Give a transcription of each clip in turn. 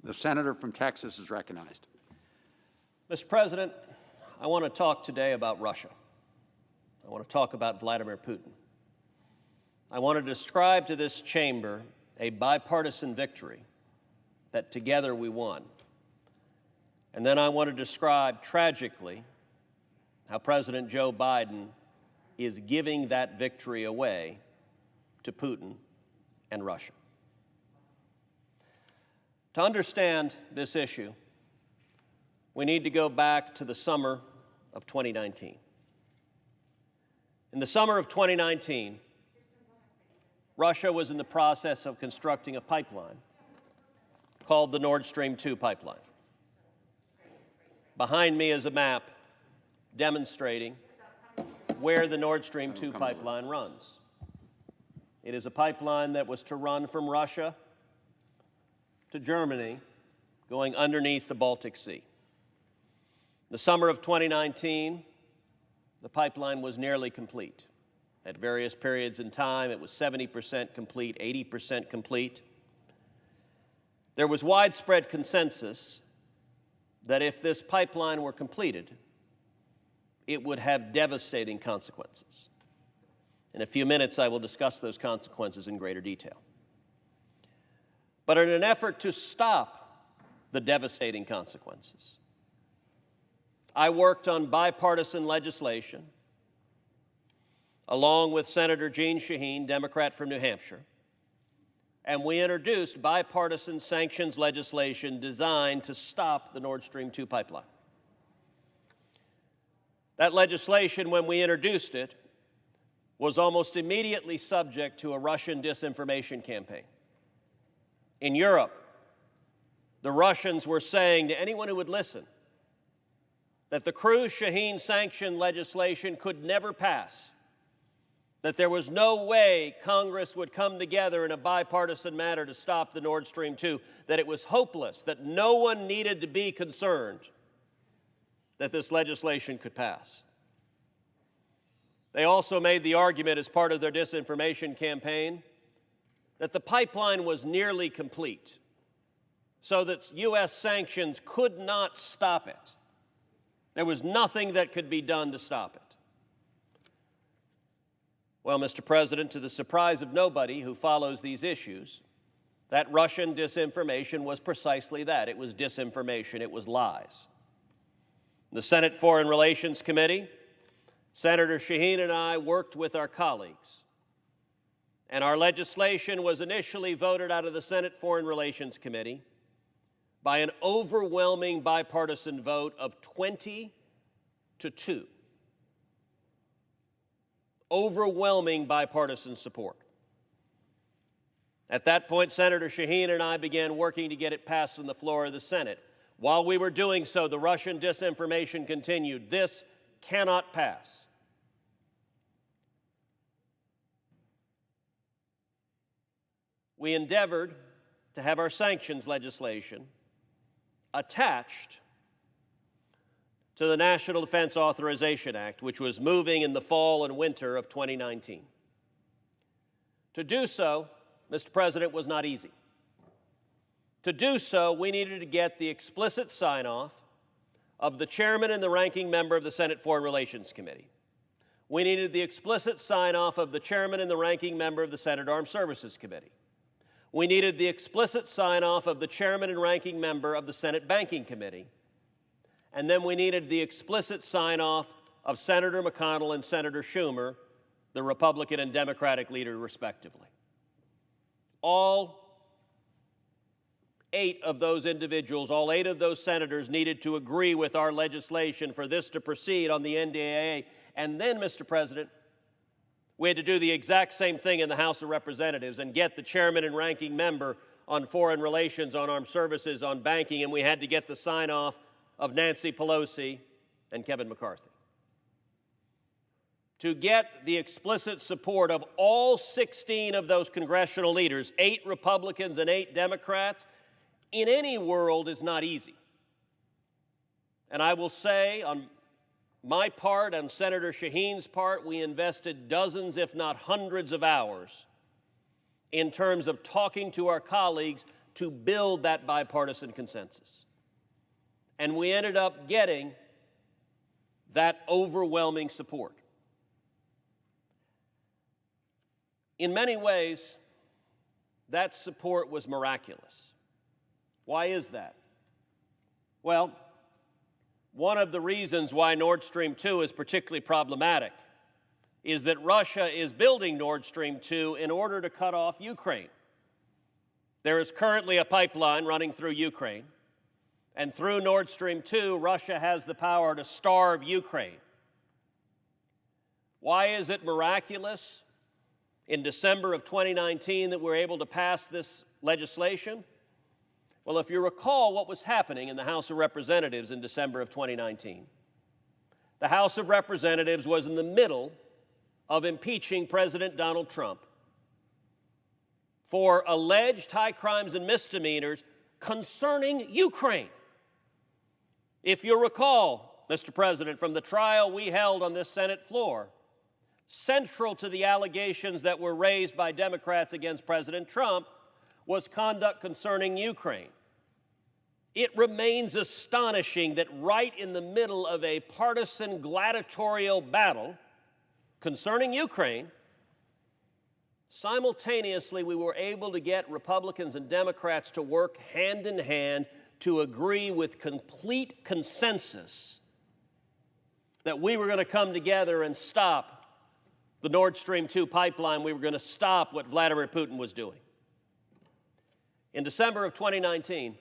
The senator from Texas is recognized. Mr. President, I want to talk today about Russia. I want to talk about Vladimir Putin. I want to describe to this chamber a bipartisan victory that together we won. And then I want to describe tragically how President Joe Biden is giving that victory away to Putin and Russia. To understand this issue, we need to go back to the summer of 2019. In the summer of 2019, Russia was in the process of constructing a pipeline called the Nord Stream 2 pipeline. Behind me is a map demonstrating where the Nord Stream 2 pipeline runs. It is a pipeline that was to run from Russia to Germany, going underneath the Baltic Sea. The summer of 2019, the pipeline was nearly complete. At various periods in time, it was 70% complete, 80% complete. There was widespread consensus that if this pipeline were completed, it would have devastating consequences. In a few minutes, I will discuss those consequences in greater detail. But in an effort to stop the devastating consequences, I worked on bipartisan legislation along with Senator Jeanne Shaheen, Democrat from New Hampshire, and we introduced bipartisan sanctions legislation designed to stop the Nord Stream 2 pipeline. That legislation, when we introduced it, was almost immediately subject to a Russian disinformation campaign. In Europe, the Russians were saying to anyone who would listen that the Cruz-Shaheen sanction legislation could never pass, that there was no way Congress would come together in a bipartisan manner to stop the Nord Stream 2, that it was hopeless, that no one needed to be concerned that this legislation could pass. They also made the argument as part of their disinformation campaign that the pipeline was nearly complete, so that U.S. sanctions could not stop it. There was nothing that could be done to stop it. Well, Mr. President, to the surprise of nobody who follows these issues, that Russian disinformation was precisely that. It was disinformation. It was lies. The Senate Foreign Relations Committee, Senator Shaheen and I worked with our colleagues, and our legislation was initially voted out of the Senate Foreign Relations Committee by an overwhelming bipartisan vote of 20-2. Overwhelming bipartisan support. At that point, Senator Shaheen and I began working to get it passed on the floor of the Senate. While we were doing so, the Russian disinformation continued. This cannot pass. We endeavored to have our sanctions legislation attached to the National Defense Authorization Act, which was moving in the fall and winter of 2019. To do so, Mr. President, was not easy. To do so, we needed to get the explicit sign-off of the chairman and the ranking member of the Senate Foreign Relations Committee. We needed the explicit sign-off of the chairman and the ranking member of the Senate Armed Services Committee. We needed the explicit sign-off of the chairman and ranking member of the Senate Banking Committee. And then we needed the explicit sign-off of Senator McConnell and Senator Schumer, the Republican and Democratic leader, respectively. All 8 of those individuals, all 8 of those senators needed to agree with our legislation for this to proceed on the NDAA. And then, Mr. President, we had to do the exact same thing in the House of Representatives and get the chairman and ranking member on foreign relations, on armed services, on banking, and we had to get the sign-off of Nancy Pelosi and Kevin McCarthy. To get the explicit support of all 16 of those congressional leaders, 8 Republicans and 8 Democrats, in any world is not easy. And I will say, on my part and Senator Shaheen's part, we invested dozens, if not hundreds of hours in terms of talking to our colleagues to build that bipartisan consensus. And we ended up getting that overwhelming support. In many ways, that support was miraculous. Why is that? Well, one of the reasons why Nord Stream 2 is particularly problematic is that Russia is building Nord Stream 2 in order to cut off Ukraine. There is currently a pipeline running through Ukraine, and through Nord Stream 2, Russia has the power to starve Ukraine. Why is it miraculous in December of 2019 that we're able to pass this legislation? Well, if you recall what was happening in the House of Representatives in December of 2019, the House of Representatives was in the middle of impeaching President Donald Trump for alleged high crimes and misdemeanors concerning Ukraine. If you recall, Mr. President, from the trial we held on this Senate floor, central to the allegations that were raised by Democrats against President Trump was conduct concerning Ukraine. It remains astonishing that right in the middle of a partisan gladiatorial battle concerning Ukraine, simultaneously we were able to get Republicans and Democrats to work hand in hand to agree with complete consensus that we were going to come together and stop the Nord Stream 2 pipeline. We were going to stop what Vladimir Putin was doing. In December of 2019,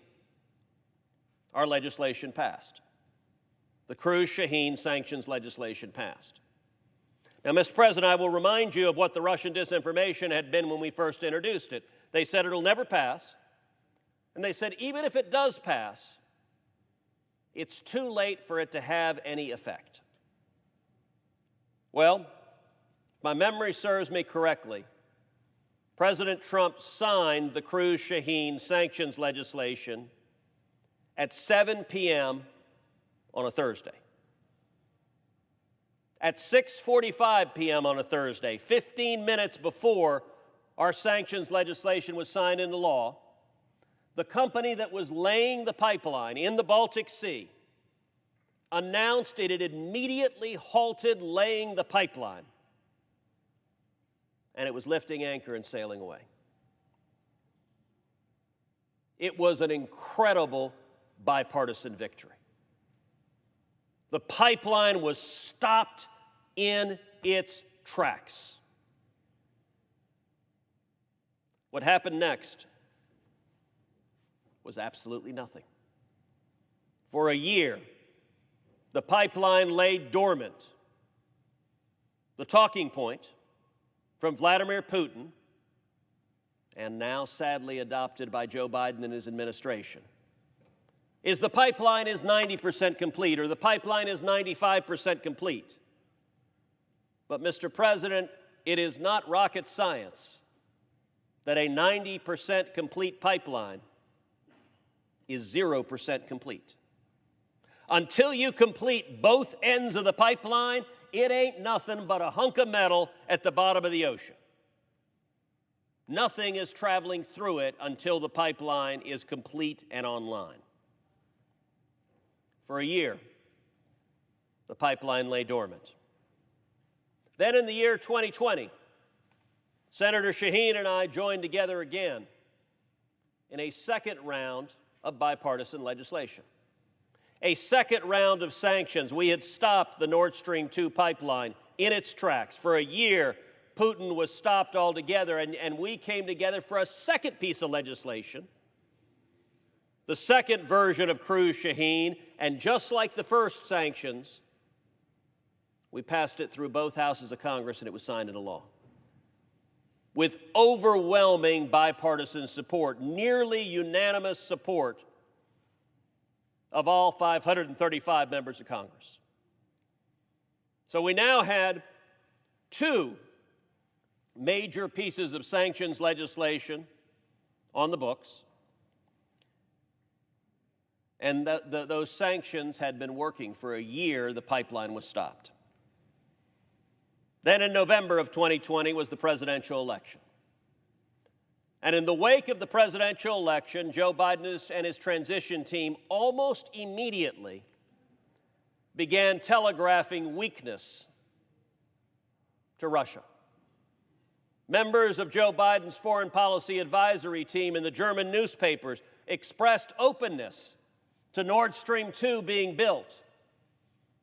our legislation passed. The Cruz sanctions legislation passed. Now, Mr. President, I will remind you of what the Russian disinformation had been when we first introduced it. They said it'll never pass, and they said even if it does pass, it's too late for it to have any effect. Well, if my memory serves me correctly, President Trump signed the Cruz sanctions legislation at 7 p.m. on a Thursday. At 6:45 p.m. on a Thursday, 15 minutes before our sanctions legislation was signed into law, the company that was laying the pipeline in the Baltic Sea announced it had immediately halted laying the pipeline, and it was lifting anchor and sailing away. It was an incredible bipartisan victory. The pipeline was stopped in its tracks. What happened next was absolutely nothing. For a year, the pipeline lay dormant. The talking point from Vladimir Putin, and now sadly adopted by Joe Biden and his administration, is the pipeline is 90% complete, or the pipeline is 95% complete. But, Mr. President, it is not rocket science that a 90% complete pipeline is 0% complete. Until you complete both ends of the pipeline, it ain't nothing but a hunk of metal at the bottom of the ocean. Nothing is traveling through it until the pipeline is complete and online. For a year, the pipeline lay dormant. Then in the year 2020, Senator Shaheen and I joined together again in a second round of bipartisan legislation. A second round of sanctions. We had stopped the Nord Stream 2 pipeline in its tracks. For a year, Putin was stopped altogether, and we came together for a second piece of legislation, the second version of Cruz Shaheen, and just like the first sanctions, we passed it through both houses of Congress and it was signed into law. With overwhelming bipartisan support, nearly unanimous support of all 535 members of Congress. So we now had two major pieces of sanctions legislation on the books, and those sanctions had been working for a year. The pipeline was stopped. Then in November of 2020 was the presidential election. And in the wake of the presidential election, Joe Biden and his transition team almost immediately began telegraphing weakness to Russia. Members of Joe Biden's foreign policy advisory team in the German newspapers expressed openness to Nord Stream 2 being built,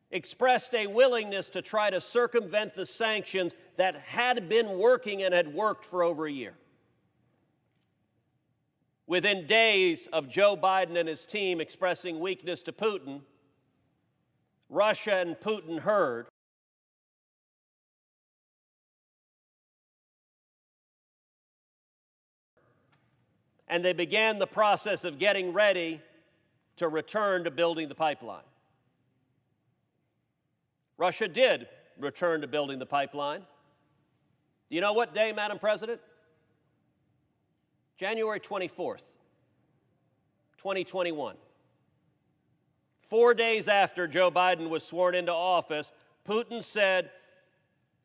expressed a willingness to try to circumvent the sanctions that had been working and had worked for over a year. Within days of Joe Biden and his team expressing weakness to Putin, Russia and Putin heard and they began the process of getting ready to return to building the pipeline. Russia did return to building the pipeline. Do you know what day, Madam President? January 24th, 2021. 4 days after Joe Biden was sworn into office, Putin said,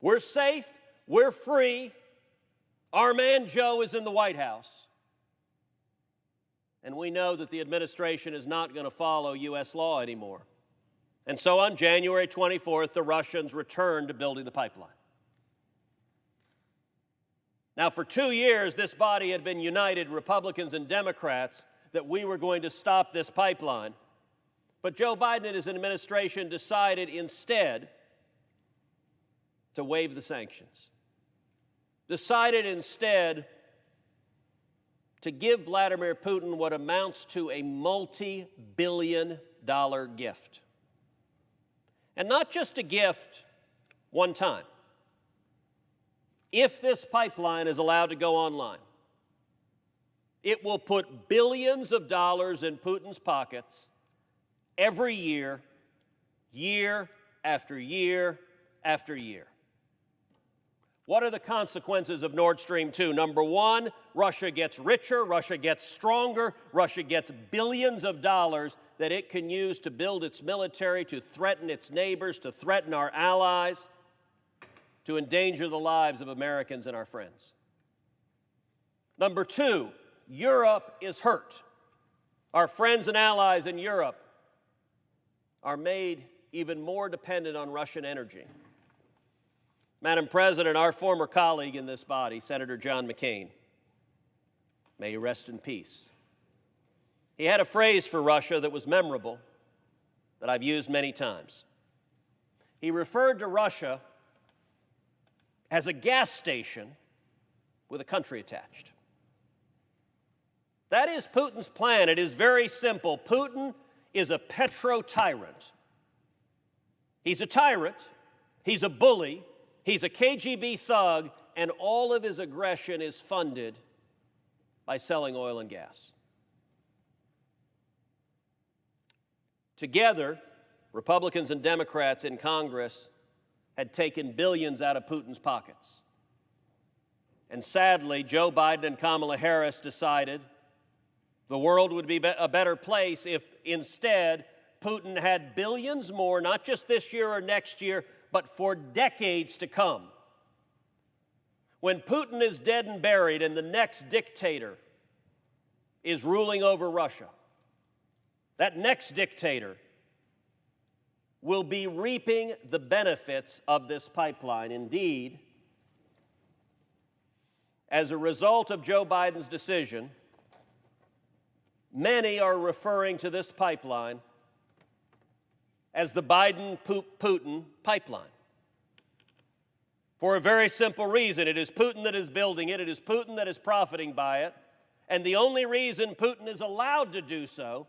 "We're safe, we're free, our man Joe is in the White House." And we know that the administration is not going to follow U.S. law anymore. And so on January 24th, the Russians returned to building the pipeline. Now, for 2 years, this body had been united, Republicans and Democrats, that we were going to stop this pipeline. But Joe Biden and his administration decided instead to waive the sanctions. Decided instead to give Vladimir Putin what amounts to a multi-billion-dollar gift. And not just a gift one time. If this pipeline is allowed to go online, it will put billions of dollars in Putin's pockets every year, year after year after year. What are the consequences of Nord Stream 2? Number one, Russia gets richer, Russia gets stronger, Russia gets billions of dollars that it can use to build its military, to threaten its neighbors, to threaten our allies, to endanger the lives of Americans and our friends. Number two, Europe is hurt. Our friends and allies in Europe are made even more dependent on Russian energy. Madam President, our former colleague in this body, Senator John McCain, may he rest in peace. He had a phrase for Russia that was memorable, that I've used many times. He referred to Russia as a gas station with a country attached. That is Putin's plan. It is very simple. Putin is a petro-tyrant. He's a tyrant, he's a bully, he's a KGB thug, and all of his aggression is funded by selling oil and gas. Together, Republicans and Democrats in Congress had taken billions out of Putin's pockets. And sadly, Joe Biden and Kamala Harris decided the world would be a better place if instead Putin had billions more, not just this year or next year, but for decades to come. When Putin is dead and buried and the next dictator is ruling over Russia, that next dictator will be reaping the benefits of this pipeline. Indeed, as a result of Joe Biden's decision, many are referring to this pipeline as the Biden-Putin pipeline. For a very simple reason. It is Putin that is building it. It is Putin that is profiting by it. And the only reason Putin is allowed to do so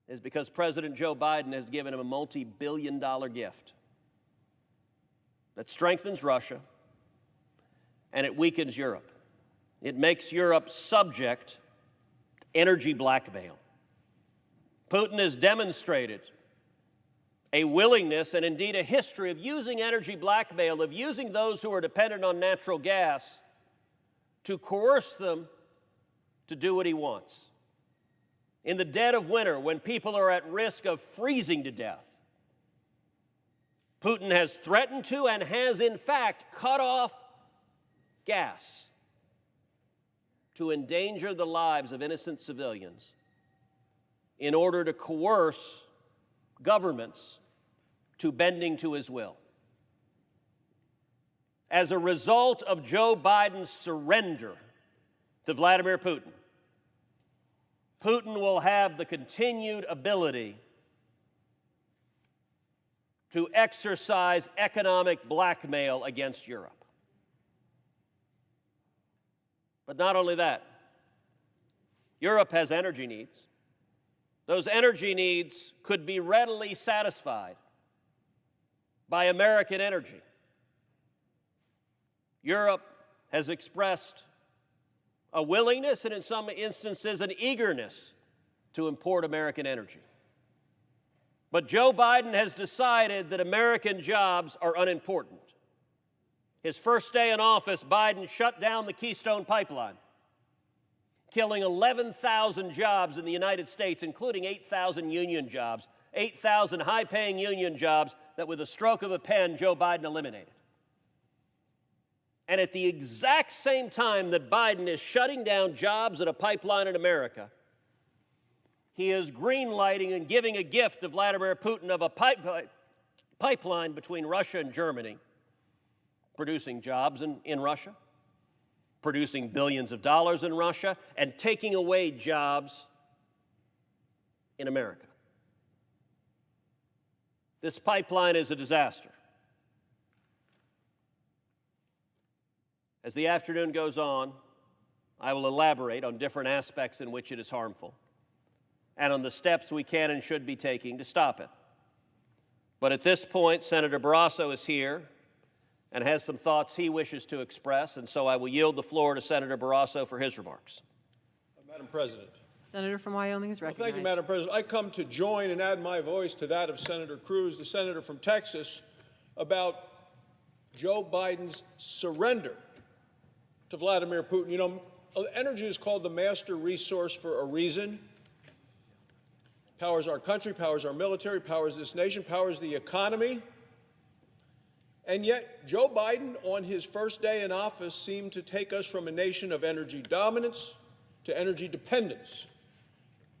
is because President Joe Biden has given him a multi-billion-dollar gift that strengthens Russia and it weakens Europe. It makes Europe subject to energy blackmail. Putin has demonstrated a willingness and indeed a history of using energy blackmail, of using those who are dependent on natural gas to coerce them to do what he wants. In the dead of winter, when people are at risk of freezing to death, Putin has threatened to and has in fact cut off gas to endanger the lives of innocent civilians in order to coerce governments to bending to his will. As a result of Joe Biden's surrender to Vladimir Putin, Putin will have the continued ability to exercise economic blackmail against Europe. But not only that, Europe has energy needs. Those energy needs could be readily satisfied by American energy. Europe has expressed a willingness and in some instances an eagerness to import American energy. But Joe Biden has decided that American jobs are unimportant. His first day in office, Biden shut down the Keystone Pipeline, killing 11,000 jobs in the United States, including 8,000 union jobs, 8,000 high-paying union jobs that with a stroke of a pen, Joe Biden eliminated. And at the exact same time that Biden is shutting down jobs at a pipeline in America, he is greenlighting and giving a gift to Vladimir Putin of a pipeline between Russia and Germany, producing jobs in Russia, producing billions of dollars in Russia, and taking away jobs in America. This pipeline is a disaster. As the afternoon goes on, I will elaborate on different aspects in which it is harmful and on the steps we can and should be taking to stop it. But at this point, Senator Barrasso is here and has some thoughts he wishes to express, and so I will yield the floor to Senator Barrasso for his remarks. Madam President. Senator from Wyoming is recognized. Well, thank you, Madam President. I come to join and add my voice to that of Senator Cruz, the senator from Texas, about Joe Biden's surrender to Vladimir Putin. You know, energy is called the master resource for a reason. Powers our country, powers our military, powers this nation, powers the economy. And yet, Joe Biden, on his first day in office, seemed to take us from a nation of energy dominance to energy dependence,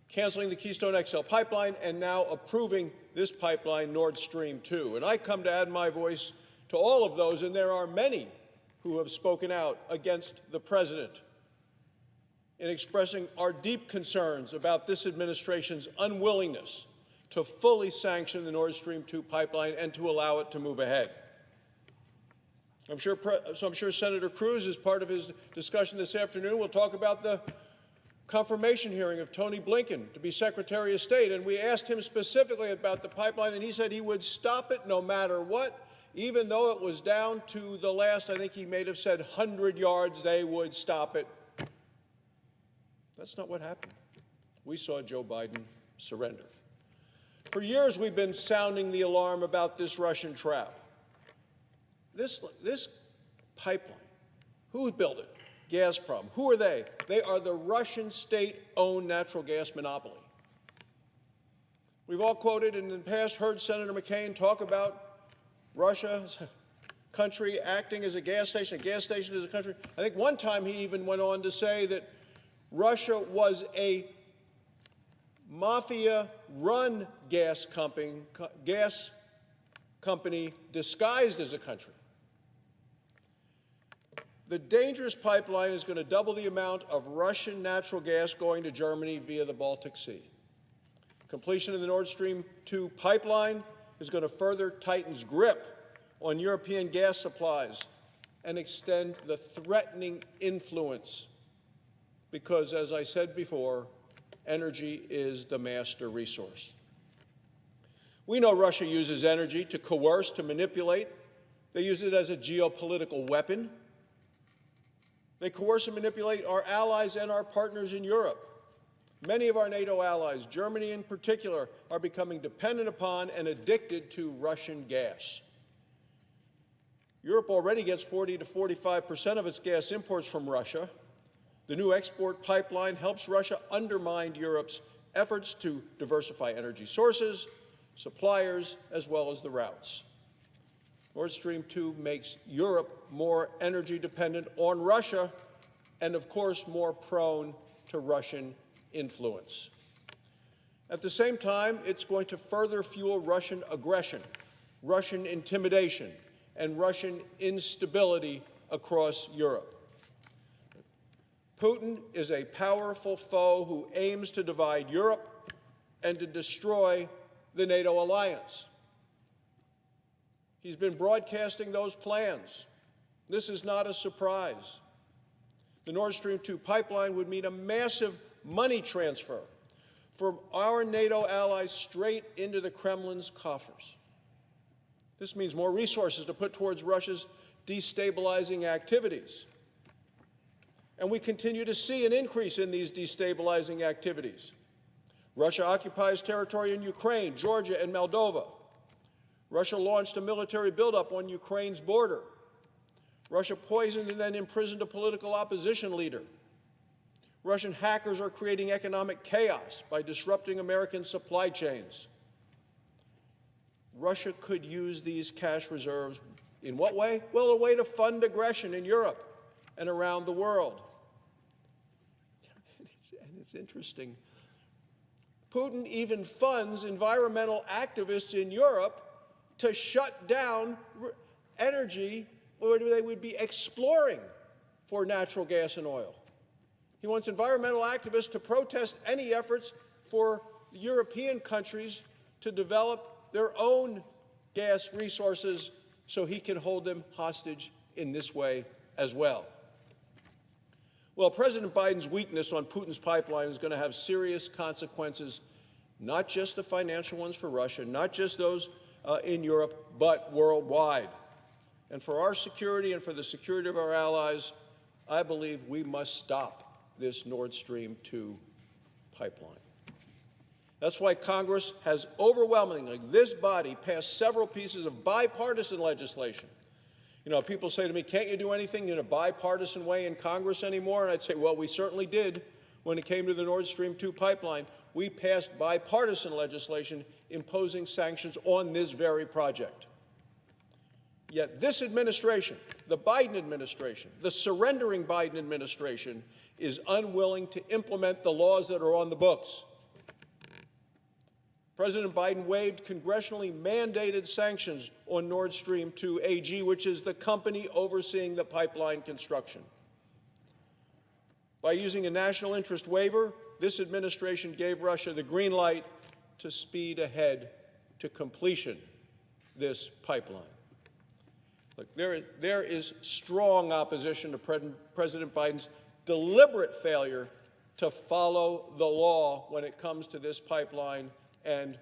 canceling the Keystone XL pipeline and now approving this pipeline, Nord Stream 2. And I come to add my voice to all of those, and there are many who have spoken out against the president in expressing our deep concerns about this administration's unwillingness to fully sanction the Nord Stream 2 pipeline and to allow it to move ahead. I'm sure Senator Cruz, as part of his discussion this afternoon, will talk about the confirmation hearing of Tony Blinken to be Secretary of State. And we asked him specifically about the pipeline, and he said he would stop it no matter what, even though it was down to the last, I think he may have said 100 yards, they would stop it. That's not what happened. We saw Joe Biden surrender. For years, we've been sounding the alarm about this Russian trap. This pipeline, who built it? Gazprom. Who are they? They are the Russian state-owned natural gas monopoly. We've all quoted and in the past heard Senator McCain talk about Russia's country acting as a gas station as a country. I think one time he even went on to say that Russia was a mafia-run gas company disguised as a country. The dangerous pipeline is going to double the amount of Russian natural gas going to Germany via the Baltic Sea. Completion of the Nord Stream 2 pipeline is going to further tighten grip on European gas supplies and extend the threatening influence because, as I said before, energy is the master resource. We know Russia uses energy to coerce, to manipulate. They use it as a geopolitical weapon. They coerce and manipulate our allies and our partners in Europe. Many of our NATO allies, Germany in particular, are becoming dependent upon and addicted to Russian gas. Europe already gets 40 to 45% of its gas imports from Russia. The new export pipeline helps Russia undermine Europe's efforts to diversify energy sources, suppliers, as well as the routes. Nord Stream 2 makes Europe more energy dependent on Russia and, of course, more prone to Russian influence. At the same time, it's going to further fuel Russian aggression, Russian intimidation, and Russian instability across Europe. Putin is a powerful foe who aims to divide Europe and to destroy the NATO alliance. He's been broadcasting those plans. This is not a surprise. The Nord Stream 2 pipeline would mean a massive money transfer from our NATO allies straight into the Kremlin's coffers. This means more resources to put towards Russia's destabilizing activities. And we continue to see an increase in these destabilizing activities. Russia occupies territory in Ukraine, Georgia, and Moldova. Russia launched a military buildup on Ukraine's border. Russia poisoned and then imprisoned a political opposition leader. Russian hackers are creating economic chaos by disrupting American supply chains. Russia could use these cash reserves in what way? Well, a way to fund aggression in Europe and around the world. And it's interesting. Putin even funds environmental activists in Europe to shut down energy where they would be exploring for natural gas and oil. He wants environmental activists to protest any efforts for European countries to develop their own gas resources so he can hold them hostage in this way as well. Well, President Biden's weakness on Putin's pipeline is going to have serious consequences, not just the financial ones for Russia, not just those in Europe, but worldwide. And for our security and for the security of our allies, I believe we must stop this Nord Stream 2 pipeline. That's why Congress has overwhelmingly, this body, passed several pieces of bipartisan legislation. You know, people say to me, can't you do anything in a bipartisan way in Congress anymore? And I'd say, well, we certainly did when it came to the Nord Stream 2 pipeline. We passed bipartisan legislation imposing sanctions on this very project. Yet this administration, the Biden administration, the surrendering Biden administration, is unwilling to implement the laws that are on the books. President Biden waived congressionally mandated sanctions on Nord Stream 2 AG, which is the company overseeing the pipeline construction. By using a national interest waiver, this administration gave Russia the green light to speed ahead to completion this pipeline. Look, there is strong opposition to President Biden's deliberate failure to follow the law when it comes to this pipeline and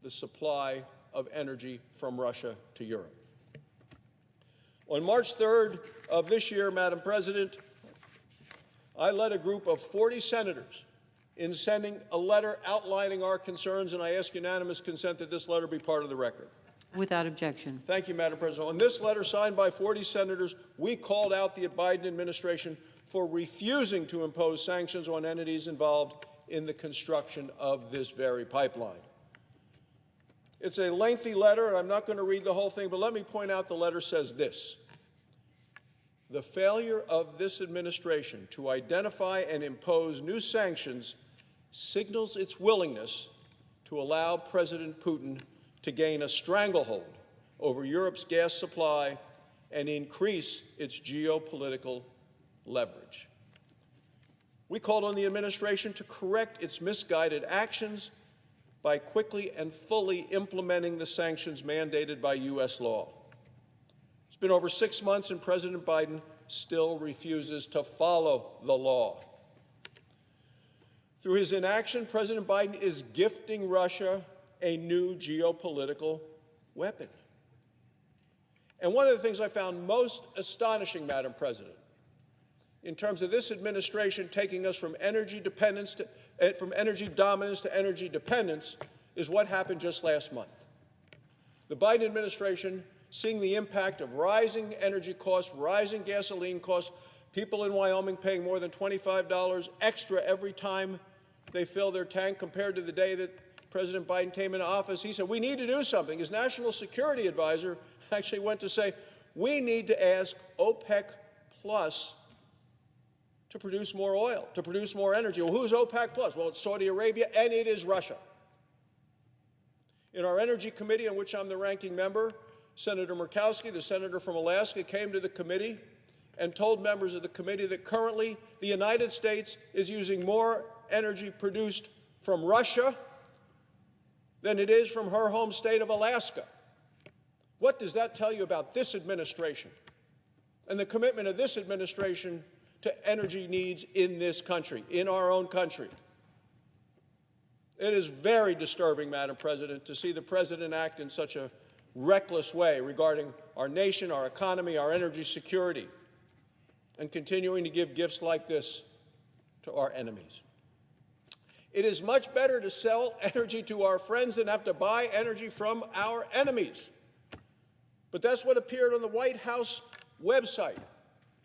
the supply of energy from Russia to Europe. On March 3rd of this year, Madam President, I led a group of 40 senators in sending a letter outlining our concerns, and I ask unanimous consent that this letter be part of the record. Without objection. Thank you, Madam President. On this letter signed by 40 senators, we called out the Biden administration for refusing to impose sanctions on entities involved in the construction of this very pipeline. It's a lengthy letter, and I'm not going to read the whole thing, but let me point out the letter says this. The failure of this administration to identify and impose new sanctions signals its willingness to allow President Putin to gain a stranglehold over Europe's gas supply and increase its geopolitical leverage. We called on the administration to correct its misguided actions by quickly and fully implementing the sanctions mandated by U.S. law. It's been over 6 months, and President Biden still refuses to follow the law. Through his inaction, President Biden is gifting Russia a new geopolitical weapon. And one of the things I found most astonishing, Madam President, in terms of this administration taking us from energy dependence to, from energy dominance to energy dependence, is what happened just last month. The Biden administration, seeing the impact of rising energy costs, rising gasoline costs, people in Wyoming paying more than $25 extra every time they fill their tank compared to the day that President Biden came into office, he said, we need to do something. His national security advisor actually went to say, we need to ask OPEC Plus to produce more oil, to produce more energy. Well, who's OPEC Plus? Well, it's Saudi Arabia, and it is Russia. In our Energy Committee, in which I'm the ranking member, Senator Murkowski, the senator from Alaska, came to the committee and told members of the committee that currently the United States is using more energy produced from Russia than it is from her home state of Alaska. What does that tell you about this administration and the commitment of this administration to energy needs in this country, in our own country? It is very disturbing, Madam President, to see the President act in such a reckless way regarding our nation, our economy, our energy security, and continuing to give gifts like this to our enemies. It is much better to sell energy to our friends than have to buy energy from our enemies. But that's what appeared on the White House website,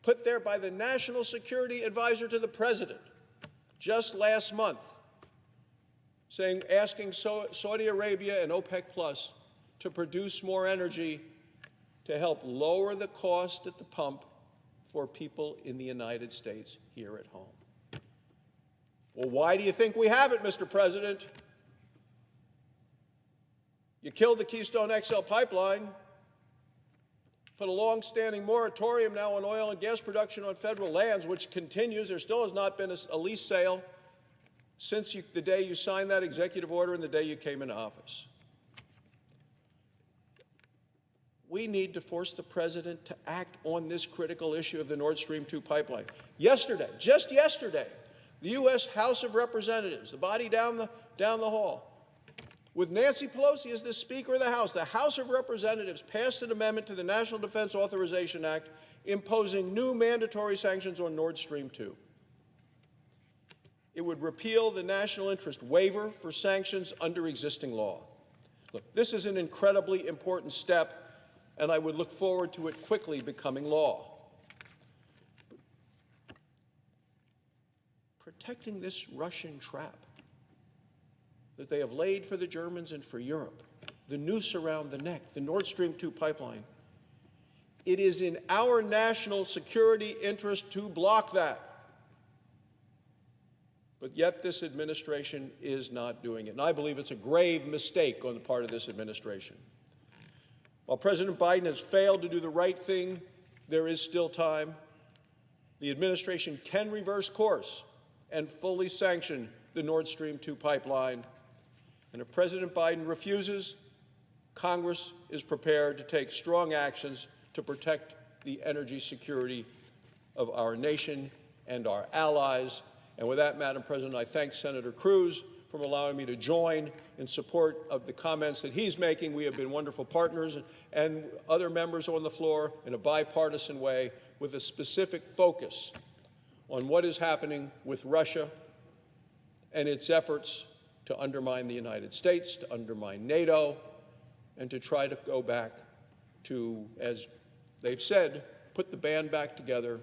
put there by the National Security Advisor to the President just last month, asking Saudi Arabia and OPEC Plus to produce more energy to help lower the cost at the pump for people in the United States here at home. Well, why do you think we have it, Mr. President? You killed the Keystone XL pipeline, put a long-standing moratorium now on oil and gas production on federal lands, which continues. There still has not been a lease sale since the day you signed that executive order and the day you came into office. We need to force the President to act on this critical issue of the Nord Stream 2 pipeline. Yesterday, just yesterday, the U.S. House of Representatives, the body down the hall, with Nancy Pelosi as the Speaker of the House of Representatives passed an amendment to the National Defense Authorization Act imposing new mandatory sanctions on Nord Stream 2. It would repeal the national interest waiver for sanctions under existing law. Look, this is an incredibly important step, and I would look forward to it quickly becoming law. Protecting this Russian trap that they have laid for the Germans and for Europe, the noose around the neck, the Nord Stream 2 pipeline, it is in our national security interest to block that. But yet this administration is not doing it. And I believe it's a grave mistake on the part of this administration. While President Biden has failed to do the right thing, there is still time. The administration can reverse course and fully sanction the Nord Stream 2 pipeline. And if President Biden refuses, Congress is prepared to take strong actions to protect the energy security of our nation and our allies. And with that, Madam President, I thank Senator Cruz for allowing me to join in support of the comments that he's making. We have been wonderful partners, and other members on the floor in a bipartisan way with a specific focus on what is happening with Russia and its efforts to undermine the United States, to undermine NATO, and to try to go back to, as they've said, put the band back together,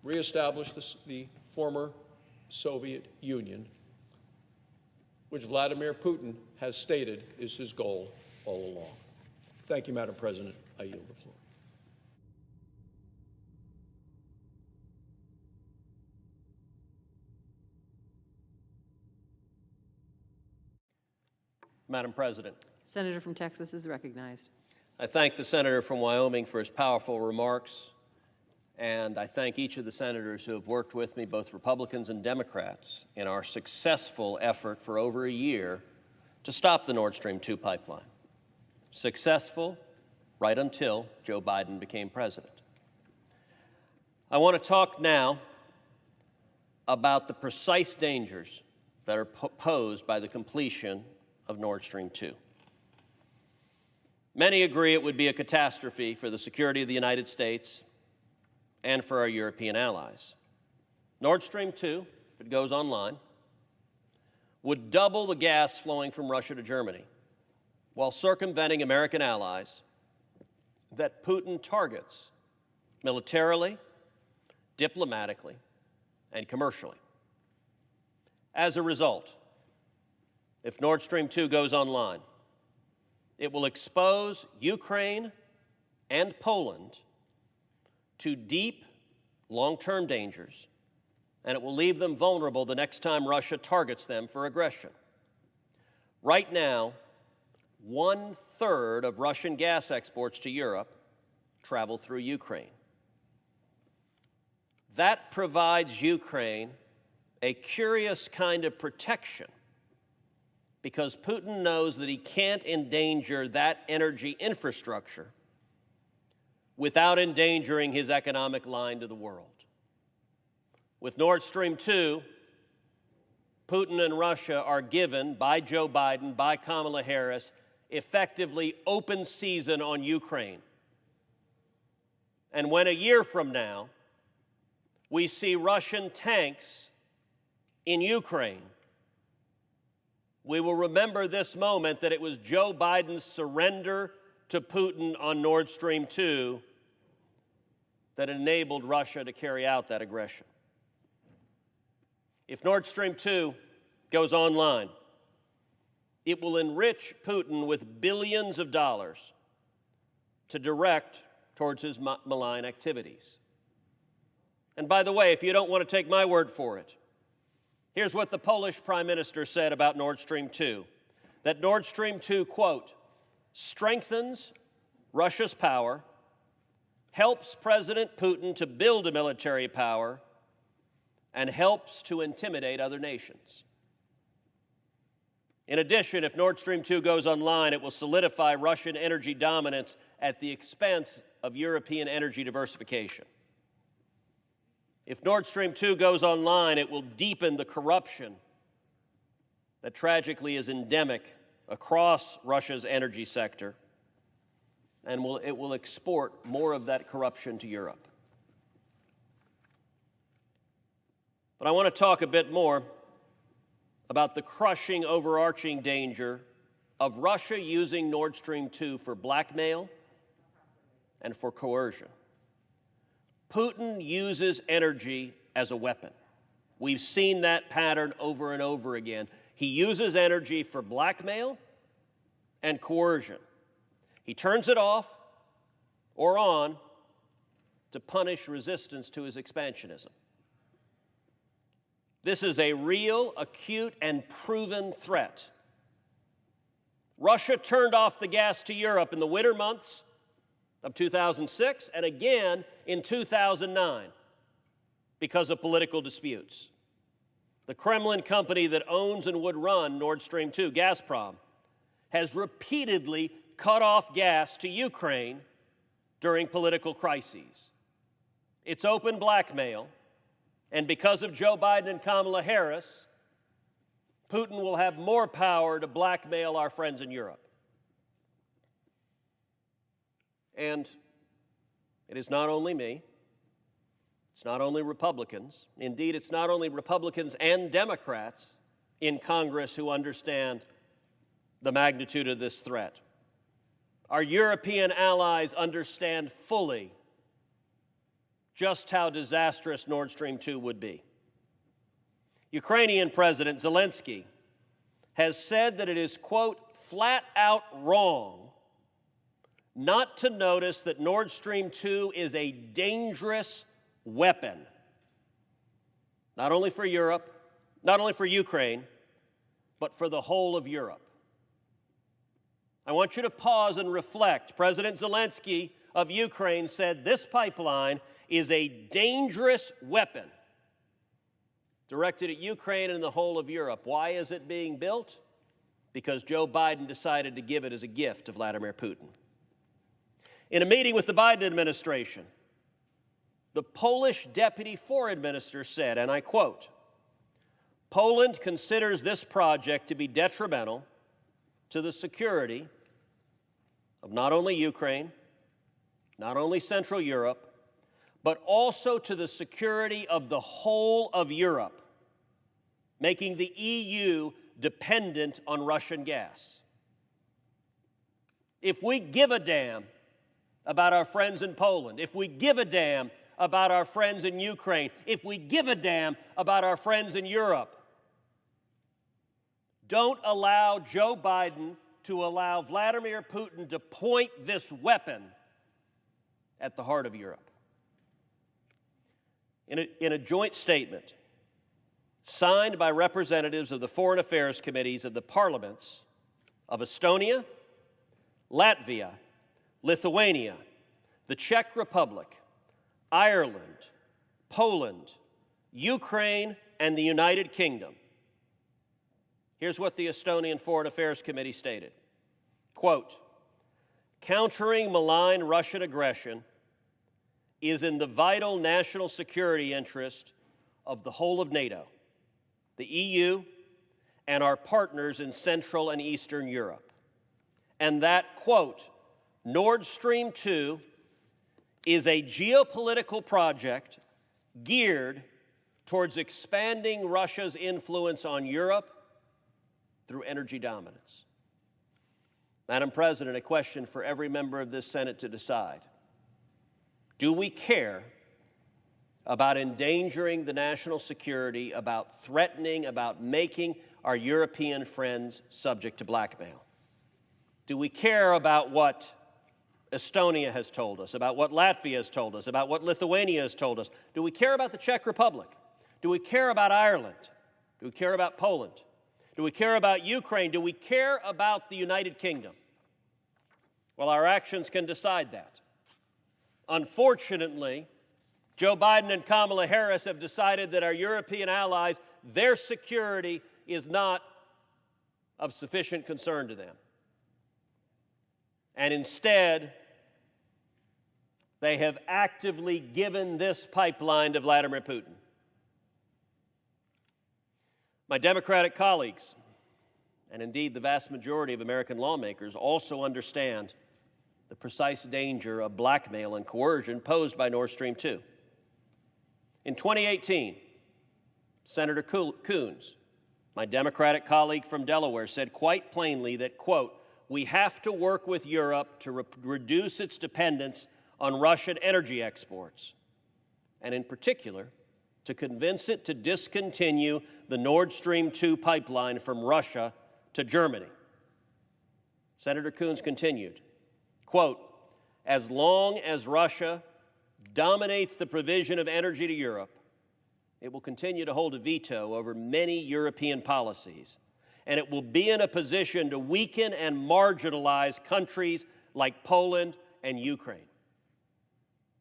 reestablish the former Soviet Union, which Vladimir Putin has stated is his goal all along. Thank you, Madam President. I yield the floor. Madam President, Senator from Texas is recognized. I thank the senator from Wyoming for his powerful remarks, and I thank each of the senators who have worked with me, both Republicans and Democrats, in our successful effort for over a year to stop the Nord Stream 2 pipeline. Successful right until Joe Biden became president. I want to talk now about the precise dangers that are posed by the completion of Nord Stream 2. Many agree it would be a catastrophe for the security of the United States and for our European allies. Nord Stream 2, if it goes online, would double the gas flowing from Russia to Germany while circumventing American allies that Putin targets militarily, diplomatically, and commercially. As a result, if Nord Stream 2 goes online, it will expose Ukraine and Poland to deep long-term dangers, and it will leave them vulnerable the next time Russia targets them for aggression. Right now, 1/3 of Russian gas exports to Europe travel through Ukraine. That provides Ukraine a curious kind of protection because Putin knows that he can't endanger that energy infrastructure without endangering his economic line to the world. With Nord Stream 2, Putin and Russia are given by Joe Biden, by Kamala Harris, effectively open season on Ukraine. And when a year from now, we see Russian tanks in Ukraine, we will remember this moment that it was Joe Biden's surrender to Putin on Nord Stream 2 that enabled Russia to carry out that aggression. If Nord Stream 2 goes online, it will enrich Putin with billions of dollars to direct towards his malign activities. And by the way, if you don't want to take my word for it, here's what the Polish Prime Minister said about Nord Stream 2, that Nord Stream 2, quote, strengthens Russia's power, helps President Putin to build a military power, and helps to intimidate other nations. In addition, if Nord Stream 2 goes online, it will solidify Russian energy dominance at the expense of European energy diversification. If Nord Stream 2 goes online, it will deepen the corruption that tragically is endemic across Russia's energy sector, and it will export more of that corruption to Europe. But I want to talk a bit more about the crushing, overarching danger of Russia using Nord Stream 2 for blackmail and for coercion. Putin uses energy as a weapon. We've seen that pattern over and over again. He uses energy for blackmail and coercion. He turns it off or on to punish resistance to his expansionism. This is a real, acute, and proven threat. Russia turned off the gas to Europe in the winter months of 2006 and again in 2009 because of political disputes. The Kremlin company that owns and would run Nord Stream 2, Gazprom, has repeatedly cut off gas to Ukraine during political crises. It's open blackmail, and because of Joe Biden and Kamala Harris, Putin will have more power to blackmail our friends in Europe. And it is not only me, it's not only Republicans, indeed it's not only Republicans and Democrats in Congress who understand the magnitude of this threat. Our European allies understand fully just how disastrous Nord Stream 2 would be. Ukrainian President Zelensky has said that it is, quote, flat out wrong not to notice that Nord Stream 2 is a dangerous weapon, not only for Europe, not only for Ukraine, but for the whole of Europe. I want you to pause and reflect. President Zelensky of Ukraine said this pipeline is a dangerous weapon directed at Ukraine and the whole of Europe. Why is it being built? Because Joe Biden decided to give it as a gift to Vladimir Putin. In a meeting with the Biden administration, the Polish deputy foreign minister said, and I quote, Poland considers this project to be detrimental to the security of not only Ukraine, not only Central Europe, but also to the security of the whole of Europe, making the EU dependent on Russian gas. If we give a damn about our friends in Poland, if we give a damn about our friends in Ukraine, if we give a damn about our friends in Europe, don't allow Joe Biden to allow Vladimir Putin to point this weapon at the heart of Europe. In a joint statement signed by representatives of the Foreign Affairs Committees of the parliaments of Estonia, Latvia, Lithuania, the Czech Republic, Ireland, Poland, Ukraine, and the United Kingdom. Here's what the Estonian Foreign Affairs Committee stated. Quote, countering malign Russian aggression is in the vital national security interest of the whole of NATO, the EU, and our partners in Central and Eastern Europe. And that, quote, Nord Stream 2 is a geopolitical project geared towards expanding Russia's influence on Europe through energy dominance. Madam President, a question for every member of this Senate to decide. Do we care about endangering the national security, about threatening, about making our European friends subject to blackmail? Do we care about what Estonia has told us, about what Latvia has told us, about what Lithuania has told us? Do we care about the Czech Republic? Do we care about Ireland? Do we care about Poland? Do we care about Ukraine? Do we care about the United Kingdom? Well, our actions can decide that. Unfortunately, Joe Biden and Kamala Harris have decided that our European allies, their security is not of sufficient concern to them. And instead, they have actively given this pipeline to Vladimir Putin. My Democratic colleagues, and indeed the vast majority of American lawmakers, also understand the precise danger of blackmail and coercion posed by Nord Stream 2. In 2018, Senator Cruz, my Democratic colleague from Delaware, said quite plainly that, quote, we have to work with Europe to reduce its dependence on Russian energy exports, and in particular, to convince it to discontinue the Nord Stream 2 pipeline from Russia to Germany. Senator Cruz continued, quote, as long as Russia dominates the provision of energy to Europe, it will continue to hold a veto over many European policies, and it will be in a position to weaken and marginalize countries like Poland and Ukraine.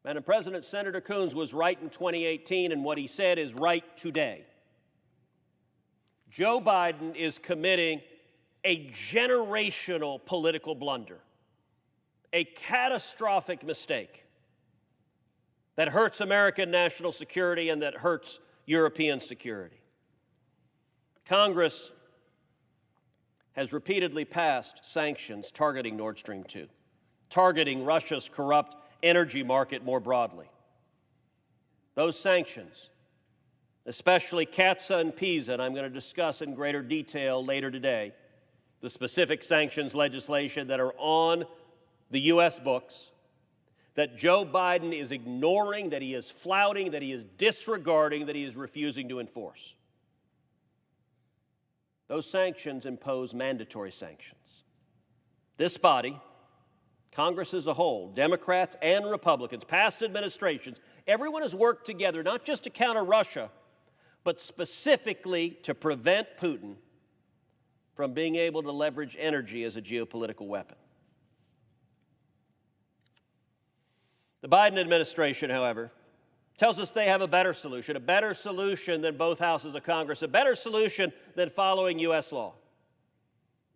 Madam President, Senator Cruz was right in 2018, and what he said is right today. Joe Biden is committing a generational political blunder, a catastrophic mistake that hurts American national security and that hurts European security. Congress has repeatedly passed sanctions targeting Nord Stream 2, targeting Russia's corrupt energy market more broadly. Those sanctions, especially CATSA and PISA, and I'm going to discuss in greater detail later today, the specific sanctions legislation that are on the U.S. books, that Joe Biden is ignoring, that he is flouting, that he is disregarding, that he is refusing to enforce. Those sanctions impose mandatory sanctions. This body, Congress as a whole, Democrats and Republicans, past administrations, everyone has worked together not just to counter Russia, but specifically to prevent Putin from being able to leverage energy as a geopolitical weapon. The Biden administration, however, tells us they have a better solution than both houses of Congress, a better solution than following U.S. law.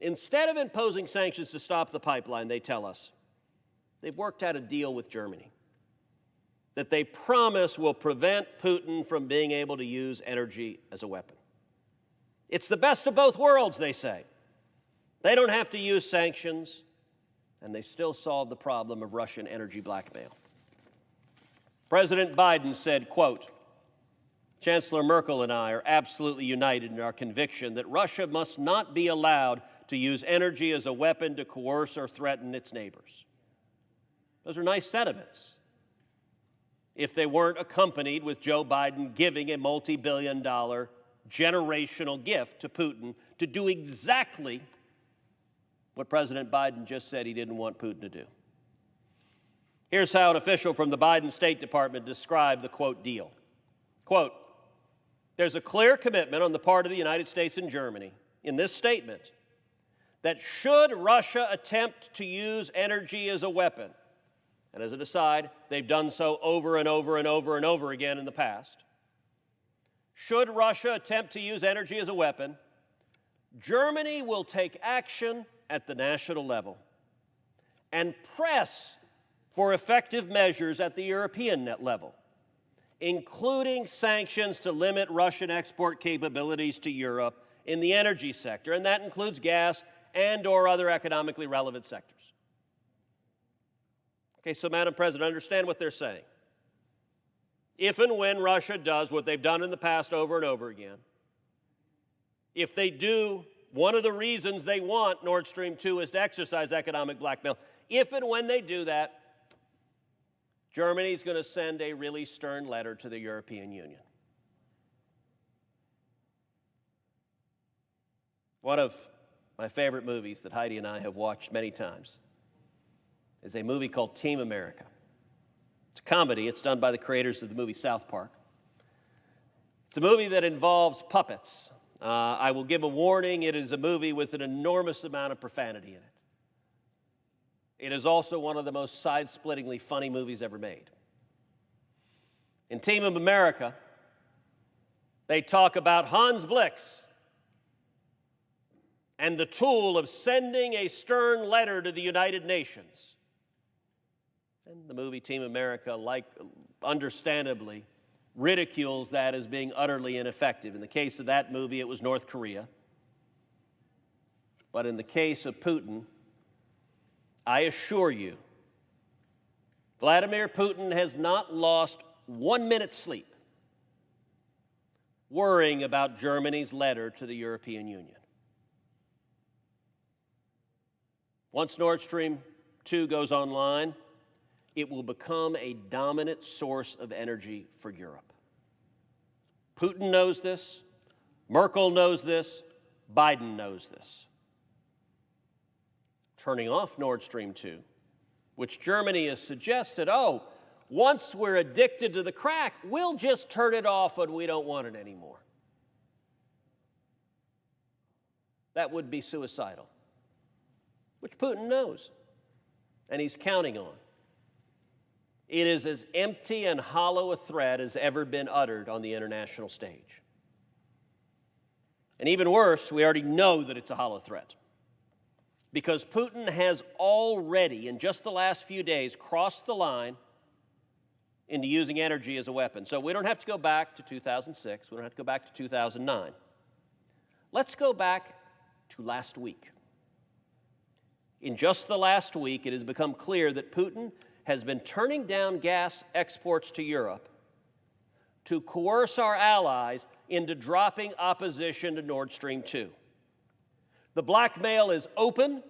Instead of imposing sanctions to stop the pipeline, they tell us, they've worked out a deal with Germany that they promise will prevent Putin from being able to use energy as a weapon. It's the best of both worlds, they say. They don't have to use sanctions, and they still solve the problem of Russian energy blackmail. President Biden said, quote, Chancellor Merkel and I are absolutely united in our conviction that Russia must not be allowed to use energy as a weapon to coerce or threaten its neighbors. Those are nice sentiments, if they weren't accompanied with Joe Biden giving a multi-billion-dollar generational gift to Putin to do exactly what President Biden just said he didn't want Putin to do. Here's how an official from the Biden State Department described the, quote, deal. Quote, there's a clear commitment on the part of the United States and Germany in this statement that should Russia attempt to use energy as a weapon, and as an aside, they've done so over and over and over and over again in the past, should Russia attempt to use energy as a weapon, Germany will take action at the national level and press for effective measures at the European net level, including sanctions to limit Russian export capabilities to Europe in the energy sector, and that includes gas and/or other economically relevant sectors. Okay, so Madam President, understand what they're saying. If and when Russia does what they've done in the past over and over again, if they do, one of the reasons they want Nord Stream 2 is to exercise economic blackmail. If and when they do that, Germany's going to send a really stern letter to the European Union. One of my favorite movies that Heidi and I have watched many times is a movie called Team America. It's a comedy. It's done by the creators of the movie South Park. It's a movie that involves puppets. I will give a warning. It is a movie with an enormous amount of profanity in it. It is also one of the most side-splittingly funny movies ever made. In Team of America, they talk about Hans Blix and the tool of sending a stern letter to the United Nations. And the movie Team America, understandably, ridicules that as being utterly ineffective. In the case of that movie, it was North Korea. But in the case of Putin, I assure you, Vladimir Putin has not lost 1 minute's sleep worrying about Germany's letter to the European Union. Once Nord Stream 2 goes online, it will become a dominant source of energy for Europe. Putin knows this, Merkel knows this, Biden knows this. Turning off Nord Stream 2, which Germany has suggested, once we're addicted to the crack, we'll just turn it off when we don't want it anymore. That would be suicidal, which Putin knows, and he's counting on. It is as empty and hollow a threat as ever been uttered on the international stage. And even worse, we already know that it's a hollow threat, because Putin has already, in just the last few days, crossed the line into using energy as a weapon. So we don't have to go back to 2006. We don't have to go back to 2009. Let's go back to last week. In just the last week, it has become clear that Putin has been turning down gas exports to Europe to coerce our allies into dropping opposition to Nord Stream 2. The blackmail is open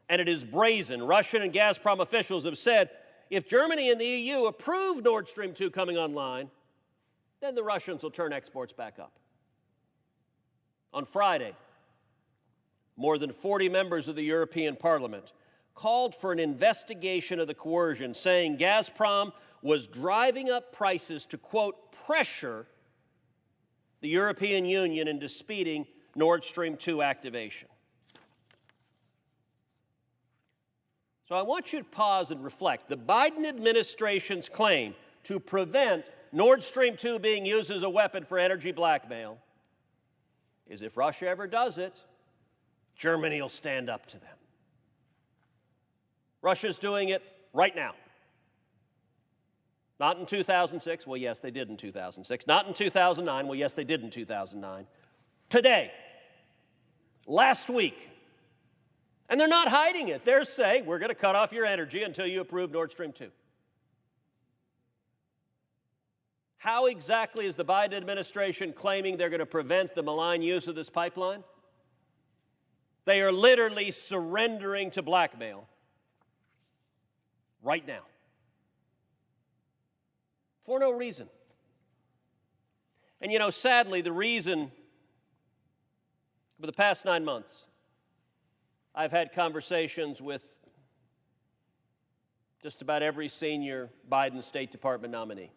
and it is brazen. Russian and Gazprom officials have said if Germany and the EU approve Nord Stream 2 coming online, then the Russians will turn exports back up. On Friday, more than 40 members of the European Parliament called for an investigation of the coercion, saying Gazprom was driving up prices to, quote, pressure the European Union into speeding Nord Stream 2 activation. So I want you to pause and reflect. The Biden administration's claim to prevent Nord Stream 2 being used as a weapon for energy blackmail is if Russia ever does it, Germany will stand up to them. Russia's doing it right now. Not in 2006. Well, yes, they did in 2006. Not in 2009. Well, yes, they did in 2009. Today. Last week. And they're not hiding it. They're saying, we're going to cut off your energy until you approve Nord Stream 2. How exactly is the Biden administration claiming they're going to prevent the malign use of this pipeline? They are literally surrendering to blackmail right now for no reason. And you know, sadly, the reason, for the past 9 months, I've had conversations with just about every senior Biden State Department nominee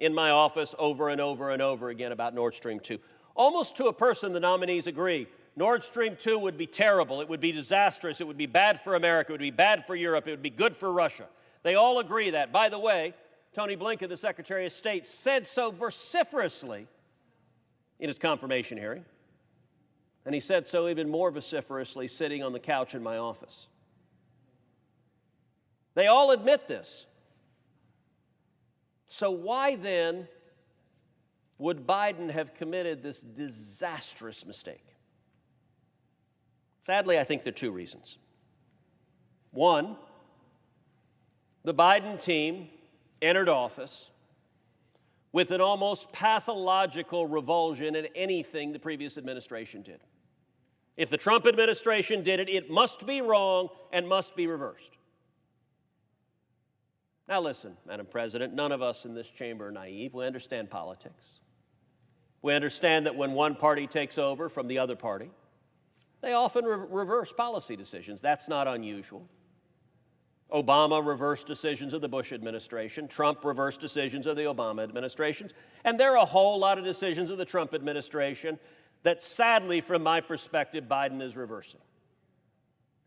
in my office over and over and over again about Nord Stream 2. Almost to a person, the nominees agree. Nord Stream 2 would be terrible. It would be disastrous. It would be bad for America. It would be bad for Europe. It would be good for Russia. They all agree that. By the way, Tony Blinken, the Secretary of State, said so vociferously in his confirmation hearing. And he said so even more vociferously sitting on the couch in my office. They all admit this. So why then would Biden have committed this disastrous mistake? Sadly, I think there are two reasons. One, the Biden team entered office with an almost pathological revulsion at anything the previous administration did. If the Trump administration did it, it must be wrong and must be reversed. Now listen, Madam President, none of us in this chamber are naive. We understand politics. We understand that when one party takes over from the other party, they often reverse policy decisions. That's not unusual. Obama reversed decisions of the Bush administration. Trump reversed decisions of the Obama administrations. And there are a whole lot of decisions of the Trump administration that sadly, from my perspective, Biden is reversing.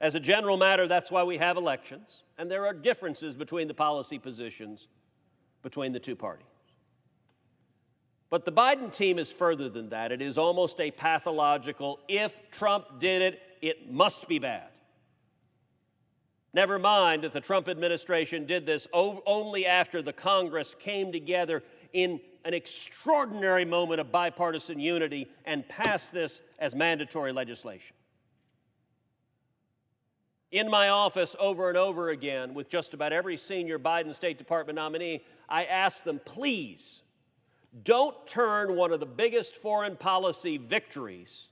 As a general matter, that's why we have elections, and there are differences between the policy positions between the two parties. But the Biden team is further than that. It is almost a pathological, if Trump did it, it must be bad. Never mind that the Trump administration did this only after the Congress came together in an extraordinary moment of bipartisan unity and passed this as mandatory legislation. In my office over and over again with just about every senior Biden State Department nominee, I asked them, please, don't turn one of the biggest foreign policy victories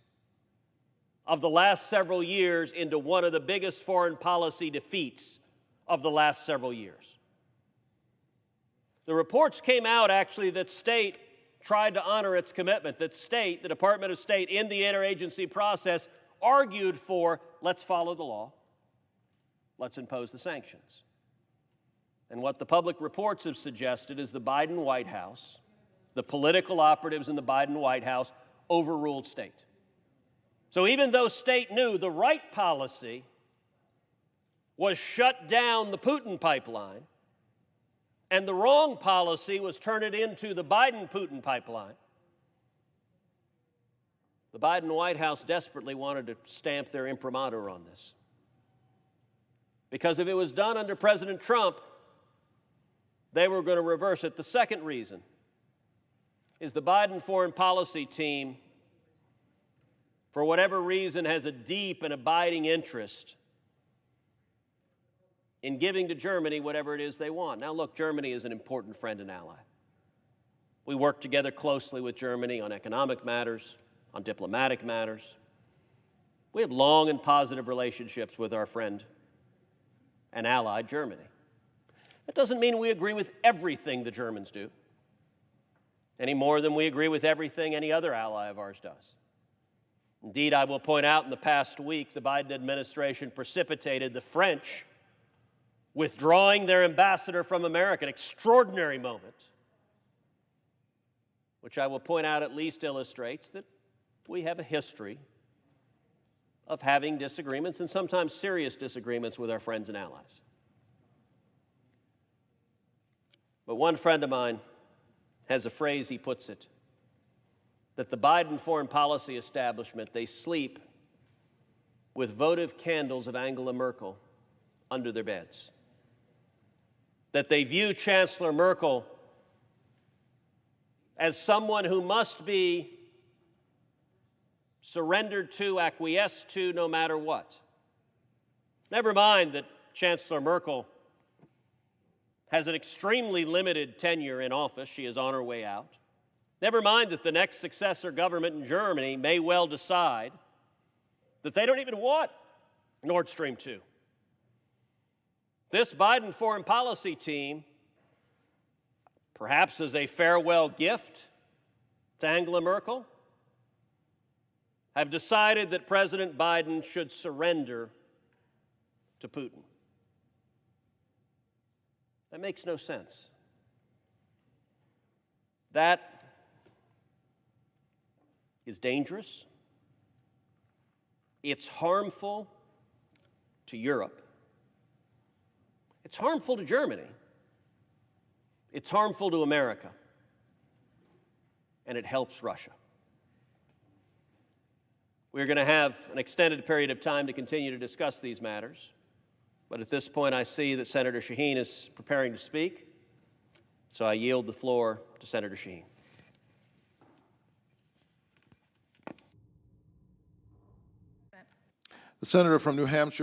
of the last several years into one of the biggest foreign policy defeats of the last several years. The reports came out, actually, that state tried to honor its commitment, that state, the Department of State, in the interagency process, argued for, let's follow the law, let's impose the sanctions. And what the public reports have suggested is the Biden White House, the political operatives in the Biden White House, overruled state. So even though state knew the right policy was shut down the Putin pipeline, and the wrong policy was turn it into the Biden-Putin pipeline, the Biden White House desperately wanted to stamp their imprimatur on this. Because if it was done under President Trump, they were going to reverse it. The second reason is the Biden foreign policy team, for whatever reason, has a deep and abiding interest in giving to Germany whatever it is they want. Now, look, Germany is an important friend and ally. We work together closely with Germany on economic matters, on diplomatic matters. We have long and positive relationships with our friend and ally, Germany. That doesn't mean we agree with everything the Germans do, any more than we agree with everything any other ally of ours does. Indeed, I will point out in the past week, the Biden administration precipitated the French withdrawing their ambassador from America, an extraordinary moment, which I will point out at least illustrates that we have a history of having disagreements, and sometimes serious disagreements, with our friends and allies. But one friend of mine has a phrase, he puts it, that the Biden foreign policy establishment, they sleep with votive candles of Angela Merkel under their beds. That they view Chancellor Merkel as someone who must be surrendered to, acquiesced to, no matter what. Never mind that Chancellor Merkel has an extremely limited tenure in office. She is on her way out. Never mind that the next successor government in Germany may well decide that they don't even want Nord Stream 2. This Biden foreign policy team, perhaps as a farewell gift to Angela Merkel, have decided that President Biden should surrender to Putin. That makes no sense. That is dangerous. It's harmful to Europe. It's harmful to Germany. It's harmful to America. And it helps Russia. We're going to have an extended period of time to continue to discuss these matters. But at this point, I see that Senator Shaheen is preparing to speak. So I yield the floor to Senator Shaheen. The senator from New Hampshire.